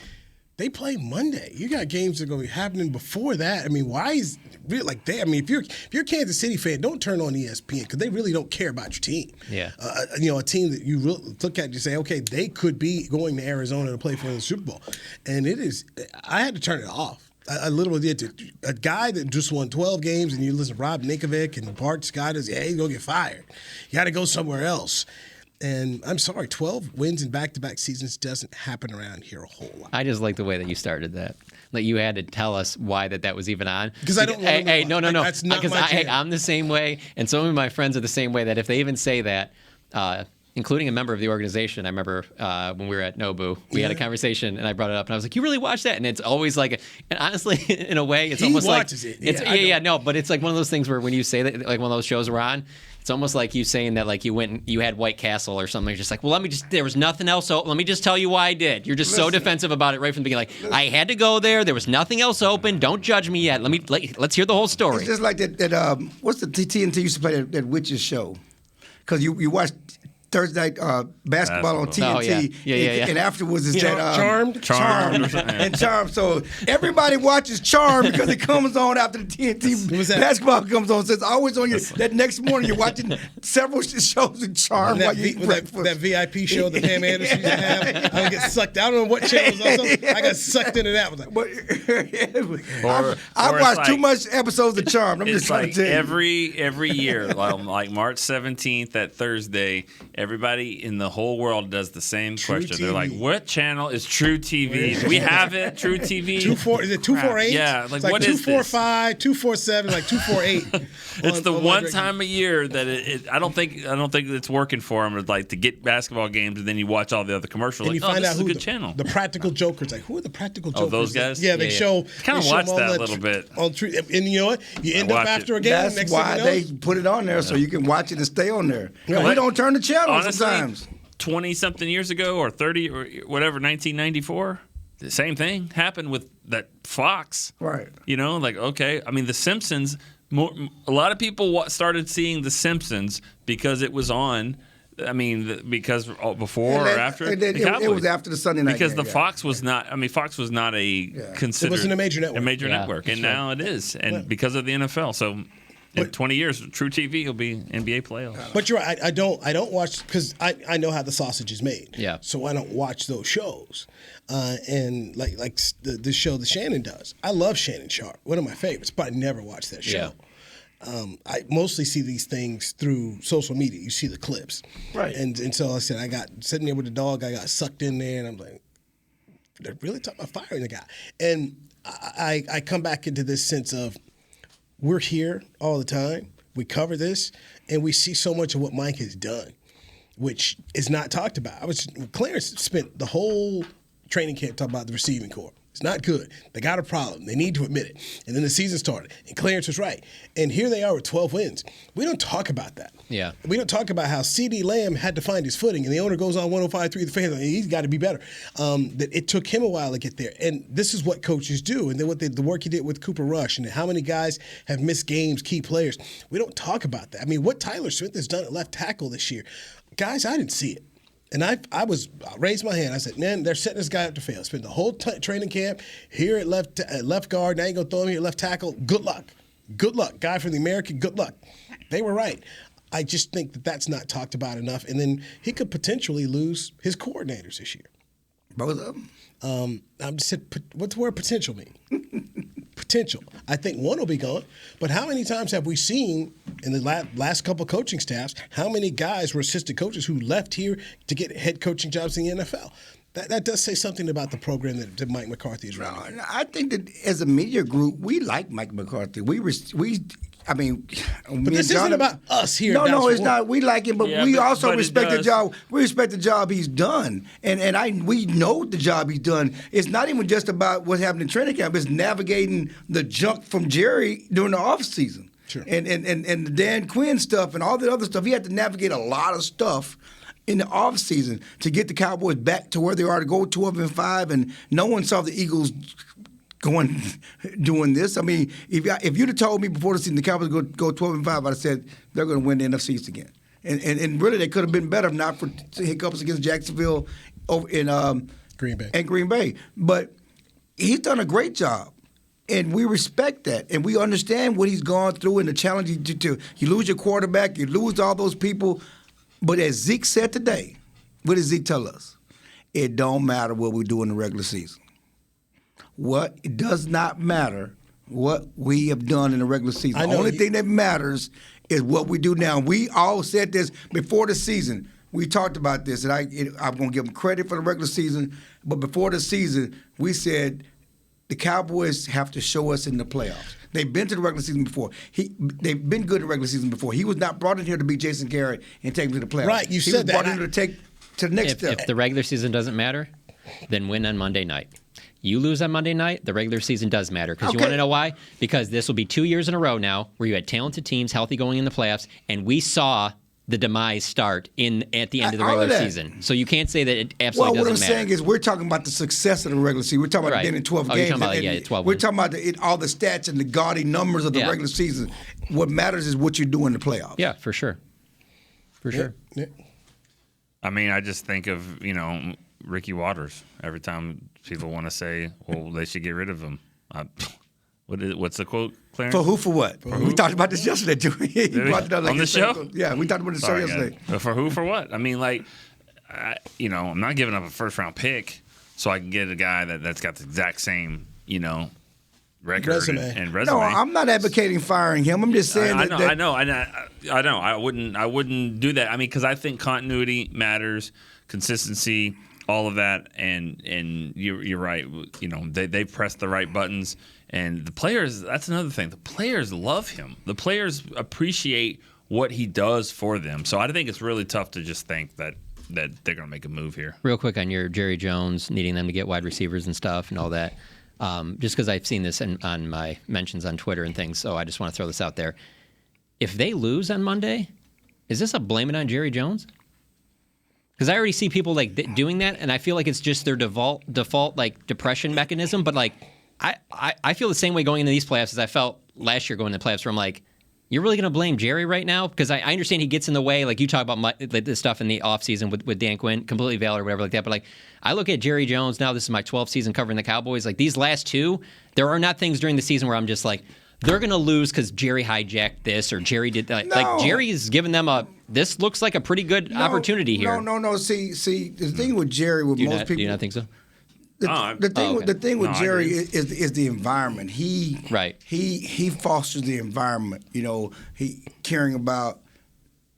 Speaker 4: they play Monday. You got games that are going to be happening before that. I mean, why is really like that? I mean, if you're a Kansas City fan, don't turn on ESPN because they really don't care about your team.
Speaker 5: Yeah.
Speaker 4: A team that you really look at and you say, okay, they could be going to Arizona to play for the Super Bowl, and it is. I had to turn it off. I literally did. A guy that just won 12 games, and you listen to Rob Ninkovic and Bart Scott is, he's going to get fired. You got to go somewhere else. And I'm sorry, 12 wins in back-to-back seasons doesn't happen around here a whole lot.
Speaker 5: I just like the way that you started that. Like you had to tell us why that was even on.
Speaker 4: Because I don't want to
Speaker 5: Hey, no.
Speaker 4: That's not my jam.
Speaker 5: I'm the same way, and some of my friends are the same way, that if they even say that, including a member of the organization, I remember when we were at Nobu, we had a conversation, and I brought it up, and I was like, you really watch that? And it's always like, and honestly, in a way, it's almost like. He watches it. But it's like one of those things where when you say that, like one of those shows we're on, it's almost like you saying that like you went and you had White Castle or something. You're just like, well, there was nothing else. So let me just tell you why I did. You're just so defensive about it right from the beginning. Like, I had to go there. There was nothing else open. Don't judge me yet. Let's hear the whole story.
Speaker 6: It's just like that what's the TNT used to play that witches show? Because you watch Thursday night basketball on TNT.
Speaker 5: Oh, yeah.
Speaker 6: And afterwards it's
Speaker 4: Charmed.
Speaker 6: And Charmed. So everybody watches Charmed because it comes on after the TNT basketball comes on. So it's always on that next morning you're watching several shows in Charmed while you eat breakfast.
Speaker 4: That VIP show that Pam Anderson used to have. I would get sucked. I don't know what channel was on. I got sucked into that.
Speaker 6: I watched too much episodes of Charmed. I'm just trying to tell
Speaker 7: you. Every year, like March 17th, that Thursday, everybody in the whole world does the same question. They're like, what channel is True TV? Do we have it? True TV?
Speaker 4: Is it 248?
Speaker 7: Yeah. Like what
Speaker 4: 245, 247, like 248.
Speaker 7: It's the one time a year that I don't think it's working for them to get basketball games, and then you watch all the other commercials.
Speaker 4: And you find out
Speaker 7: who the channel.
Speaker 4: The Practical Jokers. Like, who are the Practical Jokers?
Speaker 7: Oh, those guys?
Speaker 4: Yeah, they show.
Speaker 7: Kind of watch that a little bit.
Speaker 4: And you know what? You end up after a game.
Speaker 6: That's why they put it on there so you can watch it and stay on there. We don't turn the channel sometimes.
Speaker 7: 20-something years ago or 30 or whatever, 1994, the same thing happened with that Fox.
Speaker 6: Right.
Speaker 7: Okay. I mean, The Simpsons, a lot of people started seeing The Simpsons because it was on. I mean, because before or after the Cowboys.
Speaker 6: It was after the Sunday night
Speaker 7: because
Speaker 6: game,
Speaker 7: Fox was not. I mean, Fox was not considered.
Speaker 4: It wasn't a major network.
Speaker 7: Network, and now it is, and because of the NFL. So in 20 years, True TV will be NBA playoffs.
Speaker 6: Uh,
Speaker 4: But you're right. I don't watch because I know how the sausage is made.
Speaker 5: Yeah.
Speaker 4: So I don't watch those shows. And like the show that Shannon does. I love Shannon Sharp. One of my favorites, but I never watch that show.
Speaker 5: Yeah.
Speaker 4: I mostly see these things through social media. You see the clips.
Speaker 6: Right.
Speaker 4: And so I said, I got sitting there with the dog. I got sucked in there, and I'm like, they're really talking about firing the guy. And I come back into this sense of, we're here all the time. We cover this, and we see so much of what Mike has done. which is not talked about. Clarence spent the whole training camp talking about the receiving corps. It's not good. They got a problem. They need to admit it. And then the season started, and Clarence was right. And here they are with 12 wins. We don't talk about that.
Speaker 5: Yeah.
Speaker 4: We don't talk about how C.D. Lamb had to find his footing, and the owner goes on 105.3, the fans, he's got to be better. That it took him a while to get there. And this is what coaches do. And then the work he did with Cooper Rush, and how many guys have missed games, key players. We don't talk about that. I mean, what Tyler Smith has done at left tackle this year, guys, I didn't see it. And I raised my hand. I said, man, they're setting this guy up to fail. Spent the whole training camp here at left guard. Now you're going to throw him here at left tackle. Good luck. Good luck. Guy from the American, good luck. They were right. I just think that that's not talked about enough. And then he could potentially lose his coordinators this year.
Speaker 6: Both of them?
Speaker 4: I'm just said, what's the word potential mean? Potential. I think one will be gone. But how many times have we seen in the last couple coaching staffs, how many guys were assistant coaches who left here to get head coaching jobs in the NFL? That does say something about the program that Mike McCarthy is running.
Speaker 6: I think that as a media group, we like Mike McCarthy. But
Speaker 4: this isn't about us here.
Speaker 6: No, it's not. We like him, but we also respect the job. We respect the job he's done, and we know the job he's done. It's not even just about what happened in training camp. It's navigating the junk from Jerry during the offseason.
Speaker 4: Sure.
Speaker 6: And the Dan Quinn stuff and all the other stuff. He had to navigate a lot of stuff in the offseason to get the Cowboys back to where they are, to go 12-5, and no one saw the Eagles doing this. I mean, if you'd have told me before the season the Cowboys go 12-5, I'd have said they're going to win the NFC East again. And really, they could have been better if not for hiccups against Jacksonville over in Green Bay. But he's done a great job. And we respect that, and we understand what he's gone through and the challenge. You lose your quarterback, you lose all those people. But as Zeke said today, what does Zeke tell us? It don't matter what we do in the regular season. It does not matter what we have done in the regular season. The only thing that matters is what we do now. We all said this before the season. We talked about this, and I'm going to give them credit for the regular season. But before the season, we said the Cowboys have to show us in the playoffs. They've been to the regular season before. They've been good in the regular season before. He was not brought in here to beat Jason Garrett and take him to the playoffs.
Speaker 4: Right, you said that.
Speaker 6: He was brought in to take to the next step.
Speaker 5: If the regular season doesn't matter, then win on Monday night. You lose on Monday night, the regular season does matter. Because you want to know why? Because this will be 2 years in a row now where you had talented teams, healthy going in the playoffs, and we saw the demise start at the end of the regular season. So you can't say that it absolutely doesn't matter.
Speaker 6: What I'm saying is we're talking about the success of the regular season. We're talking about being in 12 games.
Speaker 5: You're talking about, 12
Speaker 6: we're
Speaker 5: wins.
Speaker 6: talking about all the stats and the gaudy numbers of the regular season. What matters is what you do in the playoffs.
Speaker 5: Yeah, for sure. For sure.
Speaker 4: Yeah.
Speaker 7: I mean, I just think of, Ricky Waters. Every time people want to say, well, they should get rid of him. What's the quote, Clarence?
Speaker 6: For who, for what? We talked about this yesterday, too. He brought it up
Speaker 7: on the show?
Speaker 6: Yeah, we talked about the show yesterday.
Speaker 7: For who, for what? I mean, I'm not giving up a first-round pick so I can get a guy that's got the exact same, record and resume.
Speaker 6: No, I'm not advocating firing him. I'm just saying
Speaker 7: I know. I wouldn't do that. I mean, because I think continuity matters, consistency, all of that, and you're right. They've pressed the right buttons. And the players, that's another thing. The players love him. The players appreciate what he does for them. So I think it's really tough to just think that they're going to make a move here.
Speaker 5: Real quick on your Jerry Jones needing them to get wide receivers and stuff and all that. Just because I've seen this on my mentions on Twitter and things, so I just want to throw this out there. If they lose on Monday, is this a blame it on Jerry Jones? Because I already see people doing that, and I feel like it's just their default depression mechanism. But I feel the same way going into these playoffs as I felt last year going into the playoffs, where I'm like, you're really going to blame Jerry right now? Because I understand he gets in the way. Like you talk about this stuff in the offseason with Dan Quinn, completely valid or whatever like that. But I look at Jerry Jones now. This is my 12th season covering the Cowboys. These last two, there are not things during the season where I'm just like, they're going to lose because Jerry hijacked this or Jerry did that.
Speaker 6: No.
Speaker 5: Jerry is giving them this looks like a pretty good opportunity here.
Speaker 6: No. See, the thing with Jerry, most people.
Speaker 5: Do you not think so?
Speaker 6: The thing with Jerry is the environment. He fosters the environment. He caring about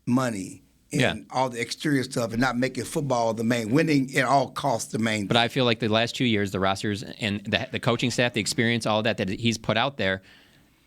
Speaker 6: money and all the exterior stuff, and not making football the main, winning at all costs the main.
Speaker 5: But I feel like the last 2 years, the rosters and the coaching staff, the experience, all that he's put out there,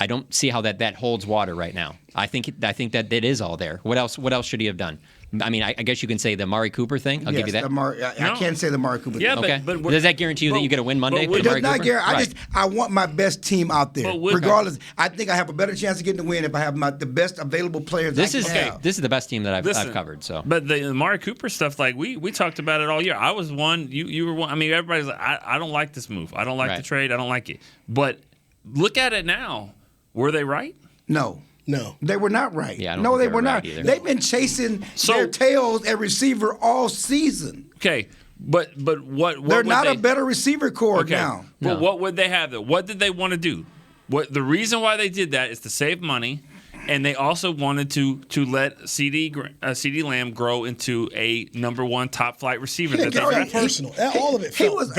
Speaker 5: I don't see how that holds water right now. I think that it is all there. What else should he have done? I mean, I guess you can say the Amari Cooper thing. I'll give you that.
Speaker 6: I can't say the Amari Cooper thing.
Speaker 5: Okay. But does that guarantee you that you get a win Monday?
Speaker 6: It does not guarantee. I want my best team out there. Regardless, I think I have a better chance of getting the win if I have the best available players.
Speaker 5: This is the best team that I've covered. So,
Speaker 7: but the Amari Cooper stuff, like we talked about it all year. I was one. You were one. I mean, everybody's like, I don't like this move. I don't like the trade. I don't like it. But look at it now. Were they right?
Speaker 6: No. They were not right.
Speaker 5: Yeah,
Speaker 6: no, they were not. Either. They've been chasing their tails at receiver all season.
Speaker 7: Okay, but what
Speaker 6: they're not a better receiver corps now.
Speaker 7: But what would they have though? What did they want to do? What the reason why they did that is to save money, and they also wanted to let CD Lamb grow into a number one top flight receiver. That they drafted.
Speaker 4: Personal, all of it.
Speaker 6: He was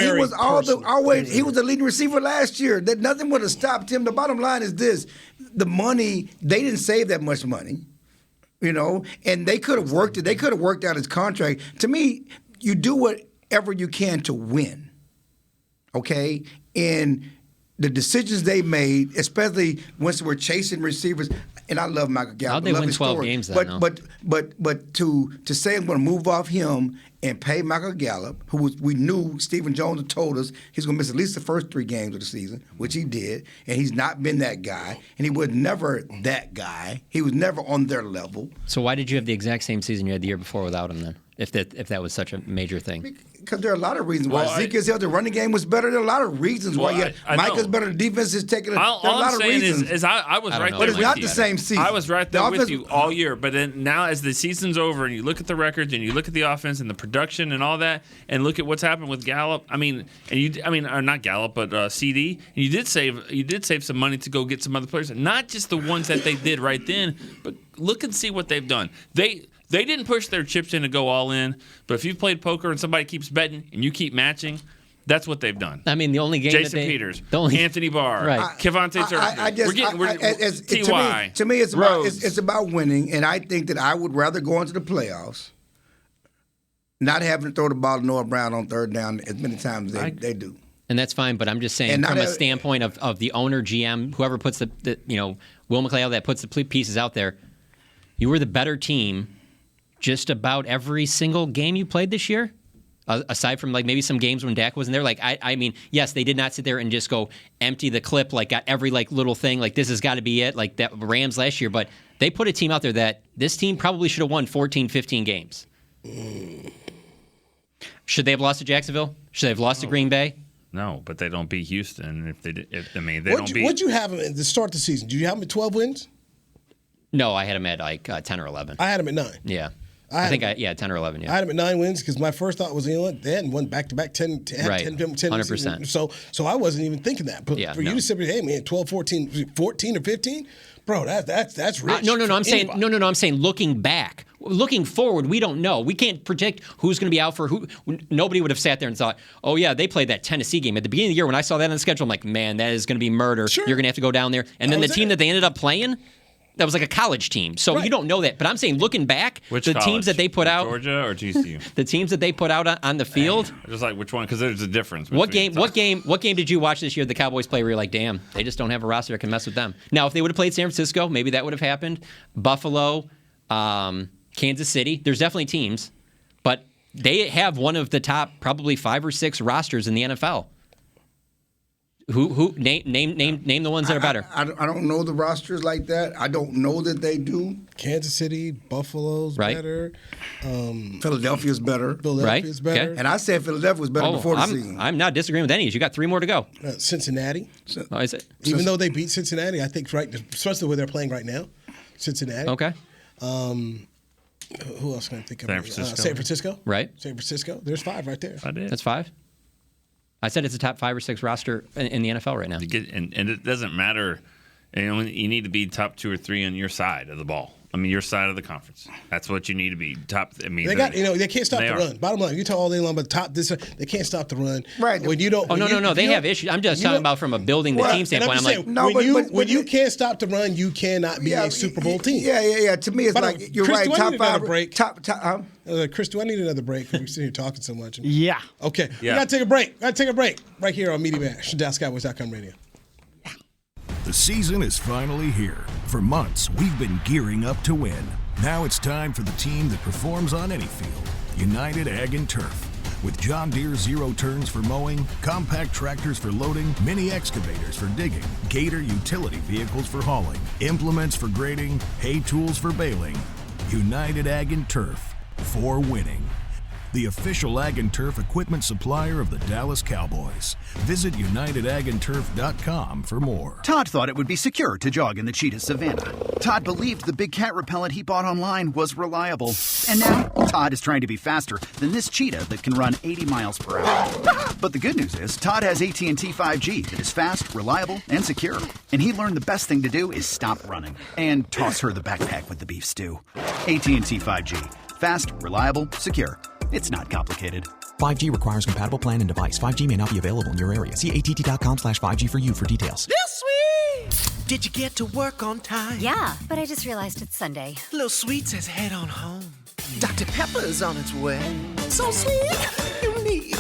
Speaker 6: the leading receiver last year. That nothing would have stopped him. The bottom line is this: the money, they didn't save that much money, and they could have worked it. They could have worked out his contract. To me, you do whatever you can to win, okay? And the decisions they made, especially once we're chasing receivers, and I love Michael Gallup.
Speaker 5: How'd they win 12 games then?
Speaker 6: But to say I'm going to move off him and pay Michael Gallup, we knew Stephen Jones had told us he's going to miss at least the first 3 games of the season, which he did, and he's not been that guy, and he was never that guy. He was never on their level.
Speaker 5: So why did you have the exact same season you had the year before without him then? If that was such a major thing.
Speaker 6: Because there are a lot of reasons why Zeke is held. The running game was better. There are a lot of reasons why. Micah's better. The defense is taking. There are a lot of reasons.
Speaker 7: Is I was right there.
Speaker 6: But it's not the same season.
Speaker 7: I was right there with you all year. But then now, as the season's over, and you look at the records, and you look at the offense and the production and all that, and look at what's happened with Gallup. Or not Gallup, but CD. And you did save some money to go get some other players, not just the ones that they did right then, but look and see what they've done. They didn't push their chips in to go all in, but if you've played poker and somebody keeps betting and you keep matching, that's what they've done.
Speaker 5: I mean, the only game
Speaker 7: Jason Peters, Anthony Barr, Kevontae Turner, T.Y.
Speaker 6: To me, it's about winning, and I think that I would rather go into the playoffs not having to throw the ball to Noah Brown on third down as many times as they do.
Speaker 5: And that's fine, but I'm just saying from a standpoint of the owner, GM, whoever puts the Will McClale that puts the pieces out there, you were the better team just about every single game you played this year, aside from like maybe some games when Dak wasn't there. Like I mean, yes, they did not sit there and just go empty the clip, like got every like little thing, like this has got to be it, like that Rams last year. But they put a team out there that this team probably should have won 14, 15 games. Should they have lost to Jacksonville? Should they have lost to Green Bay?
Speaker 7: No, but they don't beat Houston. If they did,
Speaker 4: What'd you have them at the start of the season? Did you have them at 12 wins?
Speaker 5: No, I had them at like 10 or 11.
Speaker 4: I had them at 9.
Speaker 5: Yeah. I think 10 or 11, yeah.
Speaker 4: I had them at 9 wins because my first thought was, they hadn't won back-to-back 10
Speaker 5: 100%.
Speaker 4: So I wasn't even thinking that. But for you to say, hey, man, 12, 14 or 15, bro, that's rich.
Speaker 5: No, I'm saying looking back. Looking forward, we don't know. We can't predict who's going to be out for who. Nobody would have sat there and thought, oh, yeah, they played that Tennessee game. At the beginning of the year, when I saw that on the schedule, I'm like, man, that is going to be murder. Sure. You're going to have to go down there. And then the team that they ended up playing, that was like a college team. So you don't know that. But I'm saying looking back, teams that they put out.
Speaker 7: Georgia or TCU?
Speaker 5: The teams that they put out on the field.
Speaker 7: Just like which one? Because there's a difference.
Speaker 5: What game did you watch this year the Cowboys play where you're like, damn, they just don't have a roster that can mess with them? Now, if they would have played San Francisco, maybe that would have happened. Buffalo, Kansas City. There's definitely teams. But they have one of the top probably 5 or 6 rosters in the NFL. Who name the ones that are better?
Speaker 6: I don't know the rosters like that. I don't know that they do.
Speaker 4: Kansas City, Buffalo's better.
Speaker 6: Philadelphia's better.
Speaker 4: Philadelphia's better.
Speaker 5: Okay.
Speaker 6: And I said Philadelphia was better before the season.
Speaker 5: I'm not disagreeing with any of you. You got 3 more to go.
Speaker 4: Cincinnati.
Speaker 5: Is it?
Speaker 4: Even though they beat Cincinnati, I think especially where they're playing right now. Cincinnati.
Speaker 5: Okay.
Speaker 4: Who else can I think of?
Speaker 7: San
Speaker 4: Francisco.
Speaker 5: Right.
Speaker 4: San Francisco. There's 5 right there.
Speaker 5: That's 5. I said it's a top 5 or 6 roster in the NFL right now.
Speaker 7: And it doesn't matter. You need to be top 2 or 3 on your side of the ball. I mean, your side of the conference. That's what you need to be top. I mean,
Speaker 4: they can't stop the run. Bottom line, you talk all day long about they can't stop the run.
Speaker 6: Right.
Speaker 4: When you don't.
Speaker 5: No. They have issues. I'm just talking about from a building the team standpoint.
Speaker 4: When you can't stop the run, you cannot be a Super Bowl team.
Speaker 6: Yeah. To me, it's like you're
Speaker 4: Chris,
Speaker 6: right. Top 5.
Speaker 4: Break. Chris, do I need another break? We're sitting here talking so much.
Speaker 12: Yeah.
Speaker 4: Okay. Yeah. We got to take a break. Right here on Media Mash, DallasCowboys.com radio.
Speaker 11: The season is finally here. For months, we've been gearing up to win. Now it's time for the team that performs on any field, United Ag and Turf. With John Deere zero turns for mowing, compact tractors for loading, mini excavators for digging, Gator utility vehicles for hauling, implements for grading, hay tools for baling. United Ag and Turf, for winning. The official Ag and Turf equipment supplier of the Dallas Cowboys. Visit UnitedAgAndTurf.com for more.
Speaker 2: Todd thought it would be secure to jog in the cheetah savanna. Todd believed the big cat repellent he bought online was reliable. And now, Todd is trying to be faster than this cheetah that can run 80 miles per hour. But the good news is, Todd has AT&T 5G that is fast, reliable, and secure. And he learned the best thing to do is stop running and toss her the backpack with the beef stew. AT&T 5G. Fast, reliable, secure. It's not complicated.
Speaker 8: 5G requires compatible plan and device. 5G may not be available in your area. See att.com/5G for you for details.
Speaker 12: This sweet! Did you get to work on time?
Speaker 13: Yeah, but I just realized it's Sunday.
Speaker 12: Little Sweet says head on home. Dr. Pepper's on its way. So sweet, unique.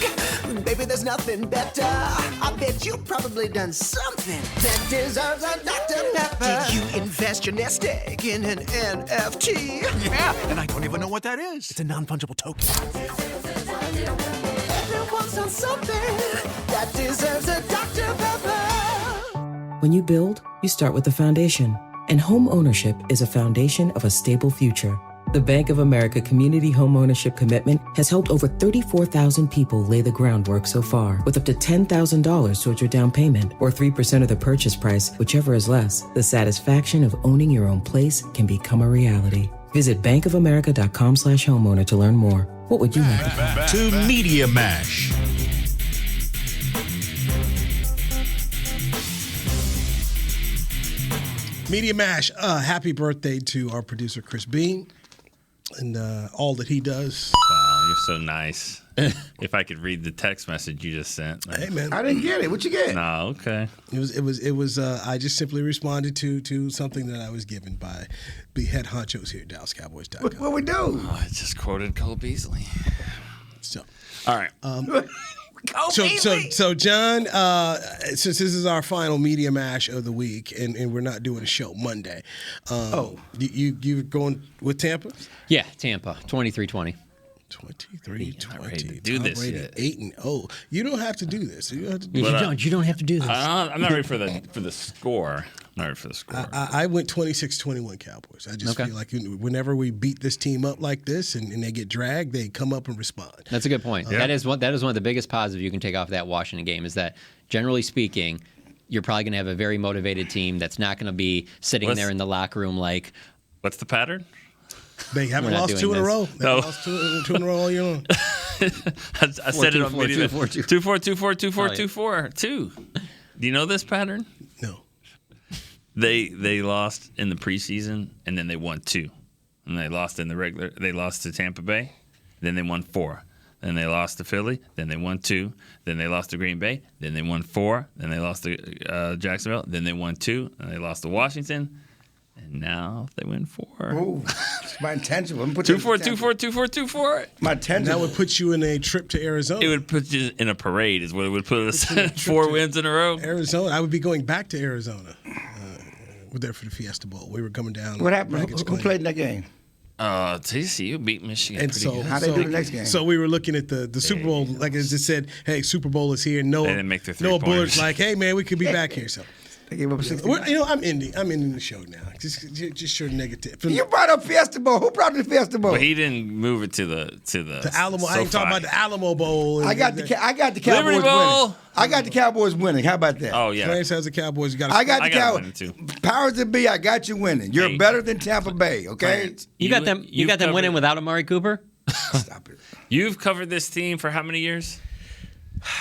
Speaker 12: Baby, there's nothing better. I bet you've probably done something that deserves a Dr. Pepper. Did you invest your nest egg in an NFT?
Speaker 14: Yeah, and I don't even know what that is.
Speaker 12: It's a non-fungible token. Everyone's done something that deserves a Dr. Pepper.
Speaker 10: When you build, you start with the foundation. And home ownership is a foundation of a stable future. The Bank of America Community Homeownership Commitment has helped over 34,000 people lay the groundwork so far, with up to $10,000 towards your down payment or 3% of the purchase price, whichever is less. The satisfaction of owning your own place can become a reality. Visit bankofamerica.com/homeowner to learn more. What would you like?
Speaker 1: To Media Mash.
Speaker 4: Media Mash. Happy birthday to our producer, Chris Bean, and all that he does.
Speaker 7: Wow, you're so nice. If I could read the text message you just sent.
Speaker 4: Hey, man.
Speaker 6: I didn't get it. What you get?
Speaker 7: No, okay.
Speaker 4: It was. I just simply responded to something that I was given by the head honchos here at DallasCowboys.com.
Speaker 6: What we do?
Speaker 7: Oh, I just quoted Cole Beasley.
Speaker 4: So,
Speaker 7: all right.
Speaker 4: So John, since this is our final media mash of the week, and we're not doing a show Monday, you're going with Tampa?
Speaker 5: Yeah, Tampa, 23-20.
Speaker 4: 23-20.
Speaker 7: Do this yet.
Speaker 4: 8-0. You don't have to do this. You don't have to do
Speaker 5: You don't have to do this.
Speaker 7: I'm not ready for the score. I'm not ready for the score.
Speaker 4: I went 26-21 Cowboys. I just feel like whenever we beat this team up like this and they get dragged, they come up and respond.
Speaker 5: That's a good point. That is one of the biggest positives you can take off that Washington game is that, generally speaking, you're probably going to have a very motivated team that's not going to be sitting there in the locker room like.
Speaker 7: What's the pattern?
Speaker 4: They haven't lost two in a row. They lost two in a row all year long.
Speaker 7: I said it on media. 2-4, 2-4, 2-4, 2-4, 2. Do you know this pattern?
Speaker 4: No.
Speaker 7: They lost in the preseason and then they won 2. And they lost in the regular. They lost to Tampa Bay, then they won 4. Then they lost to Philly, then they won 2. Then they lost to Green Bay, then they won 4. Then they lost to Jacksonville, then they won 2. And they lost to Washington. And now they win 4.
Speaker 6: Oh, it's my intangible.
Speaker 7: 2-4, 2-4, 2-4, 2-4.
Speaker 6: My intangible.
Speaker 4: That would put you in a trip to Arizona.
Speaker 7: It would put you in a parade, is what it would put us. 4 wins in a row.
Speaker 4: Arizona. I would be going back to Arizona. We're there for the Fiesta Bowl. We were coming down.
Speaker 6: What happened? Who played in that game?
Speaker 7: TCU beat Michigan.
Speaker 4: And
Speaker 7: pretty good.
Speaker 6: How they do the next game?
Speaker 4: So we were looking at the Super Bowl, like it just said, hey, Super Bowl is here.
Speaker 7: They didn't make their 3 pointers.
Speaker 4: Bullard's like, hey, man, we could be back here. So.
Speaker 6: They gave up 60.
Speaker 4: I'm ending the show now. Just show negative.
Speaker 6: You brought up Fiesta Bowl. Who brought the Fiesta Bowl?
Speaker 7: But he didn't move it to the
Speaker 4: Alamo. I ain't talking about the Alamo Bowl.
Speaker 6: I got the Cowboys winning. I got the Cowboys winning. How about that?
Speaker 7: Oh yeah.
Speaker 4: France has the Cowboys.
Speaker 6: I got the Cowboys. Powers that be, I got you winning. You're better than Tampa Bay. Okay.
Speaker 5: You got them. You got them winning without Amari Cooper.
Speaker 6: Stop it.
Speaker 7: You've covered this team for how many years?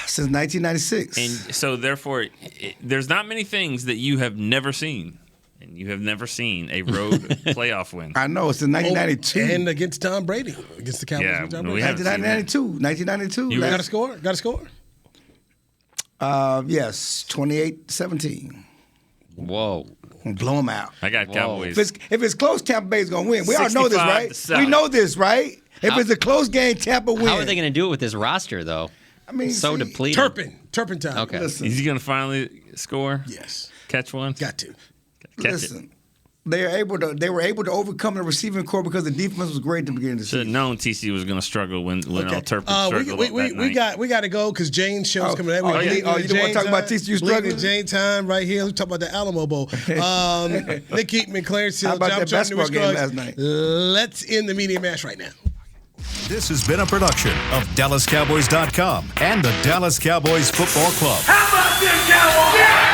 Speaker 6: Since 1996.
Speaker 7: And so, therefore, there's not many things that you have never seen. And you have never seen a road playoff win.
Speaker 6: I know. It's in 1992.
Speaker 4: And against Tom Brady. Against the Cowboys.
Speaker 7: Yeah,
Speaker 4: with Tom Brady.
Speaker 6: 1992.
Speaker 4: You got a score? Got a score?
Speaker 6: Yes. 28-17.
Speaker 5: Whoa.
Speaker 6: Blow them out.
Speaker 7: I got Cowboys.
Speaker 6: If it's close, Tampa Bay's going to win. We all know this, right? We know this, right? If it's a close game, Tampa wins.
Speaker 5: How are they going to do it with this roster, though?
Speaker 6: I mean,
Speaker 5: depleted.
Speaker 4: Turpentine.
Speaker 5: Okay.
Speaker 6: Listen.
Speaker 7: Is he going to finally score?
Speaker 4: Yes.
Speaker 7: Catch one?
Speaker 4: Got to.
Speaker 6: Listen. They were able to overcome the receiving core because the defense was great at the beginning of the season.
Speaker 7: Should have known TC was going to struggle when Turpin struggled.
Speaker 4: We got to go because Jane's show's coming out.
Speaker 6: You don't want to talk about TCU struggling?
Speaker 4: Jane time right here. Let's talk about the Alamo Bowl. Nick Eatman, Clarence Hill,
Speaker 6: How about that basketball game last night?
Speaker 4: Let's end the media mash right now.
Speaker 1: This has been a production of DallasCowboys.com and the Dallas Cowboys Football Club.
Speaker 15: How about this, Cowboys? Yeah!